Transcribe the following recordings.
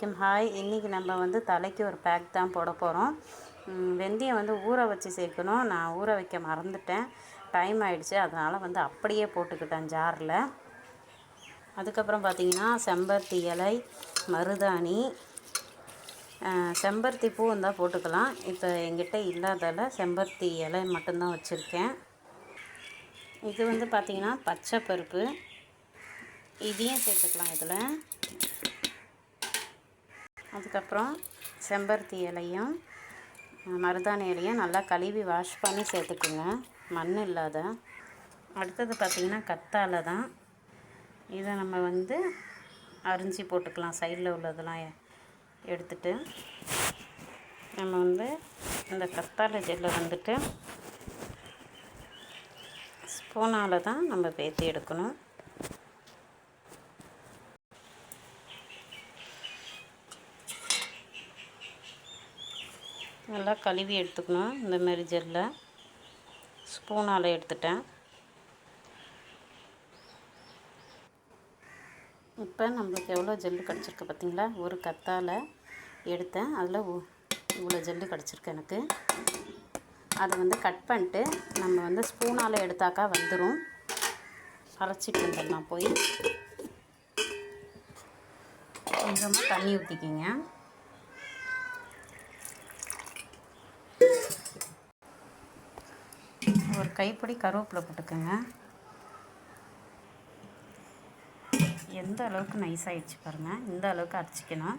Hi. இன்றைக்கி நம்ம வந்து தலைக்கு ஒரு பேக் தான் போட போகிறோம். வெந்தயம் வந்து ஊற வச்சு சேர்க்கணும். நான் ஊற வைக்க மறந்துட்டேன், டைம் ஆகிடுச்சு. அதனால் வந்து அப்படியே போட்டுக்கிட்டேன் ஜாரில். அதுக்கப்புறம் பார்த்திங்கன்னா செம்பருத்தி இலை, மருதாணி, செம்பருத்தி பூ இருந்தால் போட்டுக்கலாம். இப்போ எங்கிட்ட இல்லாதால செம்பருத்தி இலை மட்டும்தான் வச்சுருக்கேன். இது வந்து பார்த்திங்கன்னா பச்சை பருப்பு, இதையும் சேர்த்துக்கலாம் இதில். அதுக்கப்புறம் செம்பருத்தி இலையும் மருதாணி இலையும் நல்லா கழுவி வாஷ் பண்ணி சேர்த்துக்குங்க, மண் இல்லாத. அடுத்தது பார்த்திங்கன்னா கத்தாழை தான். இதை நம்ம வந்து அரிஞ்சு போட்டுக்கலாம். சைடில் உள்ளதெல்லாம் எடுத்துட்டு நம்ம வந்து இந்த கத்தாழை ஜெல்லை வந்துட்டு ஸ்பூனால் தான் நம்ம பேத்தி எடுக்கணும். நல்லா கழுவி எடுத்துக்கணும். இந்தமாரி ஜெல்லை ஸ்பூனால் எடுத்துட்டேன். இப்போ நம்மளுக்கு எவ்வளோ ஜெல்லு கிடச்சிருக்கு பார்த்திங்களா? ஒரு கத்தாழை எடுத்தேன், அதில் இவ்வளோ ஜெல்லு கிடச்சிருக்கு எனக்கு. அதை வந்து கட் பண்ணிட்டு நம்ம வந்து ஸ்பூனால் எடுத்தாக்கா வந்துடும். அரைச்சிட்டு வந்துடலாம். போய் கொஞ்சமாக தண்ணி ஊற்றிக்கிங்க. ஒரு கைப்பிடி கருவேப்பிலை போட்டுக்கோங்க. எந்த அளவுக்கு நைஸ் ஆகிடுச்சு பாருங்கள், இந்த அளவுக்கு அரைச்சிக்கணும்.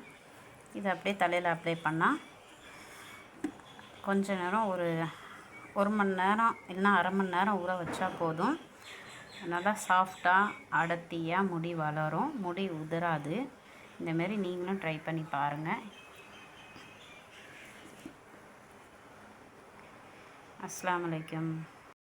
இதை அப்படியே தலையில் அப்ளை பண்ணால் கொஞ்ச நேரம், ஒரு மணி நேரம் இல்லைன்னா அரை மணி நேரம் ஊற வச்சா போதும். நல்லா சாஃப்டாக அடர்த்தியாக முடி வளரும், முடி உதிராது. இந்தமாரி நீங்களும் ட்ரை பண்ணி பாருங்கள். அஸ்ஸலாமு அலைக்கும்.